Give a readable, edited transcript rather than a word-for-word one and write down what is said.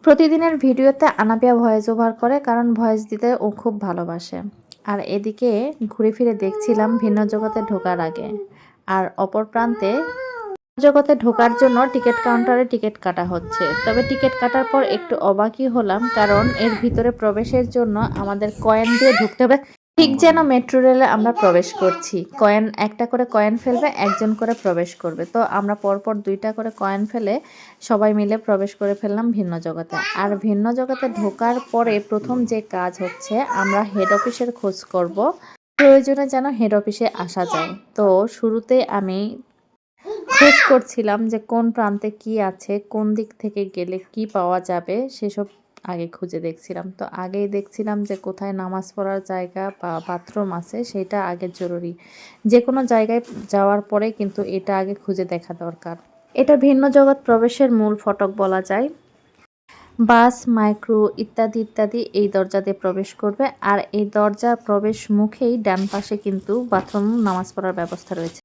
প্রতিদিনের ভিডিওতে আনাপিয়া voice over করে, কারণ ভয়েস দিতে ও খুব ভালোবাসে। আর এদিকে ঘুরে ফিরে দেখছিলাম ভিন্ন জগতে ঢোকার আগে, আর অপর প্রান্তে জগতে ঢোকার জন্য টিকিট কাউন্টারে টিকিট কাটা হচ্ছে। তবে টিকিট কাটার পর একটু অবাকই হলাম, কারণ এর ভিতরে প্রবেশের জন্য আমাদের কয়েন দিয়ে ঢুকতে হবে, ঠিক যেন মেট্রো রেলে আমরা প্রবেশ করছি। কয়েন একটা করে কয়েন ফেলবে, একজন করে প্রবেশ করবে। তো আমরা পরপর দুইটা করে কয়েন ফেলে সবাই মিলে প্রবেশ করে ফেললাম ভিন্ন জগতে। আর ভিন্ন জগতে ঢোকার পরে প্রথম যে কাজ হচ্ছে, আমরা হেড অফিসের খোঁজ করব, প্রয়োজনে যেন হেড অফিসে আসা যায়। তো শুরুতে আমি খোঁজ করছিলাম যে কোন প্রান্তে কি আছে, কোন দিক থেকে গেলে কি পাওয়া যাবে, সেসব আগে খুঁজে দেখছিলাম। তো আগেই দেখছিলাম যে কোথায় নামাজ পড়ার জায়গা বা বাথরুম আছে, সেটা আগে জরুরি। যে কোনো জায়গায় যাওয়ার পরে কিন্তু এটা আগে খুঁজে দেখা দরকার। এটা ভিন্ন জগৎ প্রবেশের মূল ফটক বলা যায়। বাস, মাইক্রো ইত্যাদি ইত্যাদি এই দরজা দিয়ে প্রবেশ করবে। আর এই দরজার প্রবেশ মুখেই ডান পাশে কিন্তু বাথরুম, নামাজ পড়ার ব্যবস্থা রয়েছে।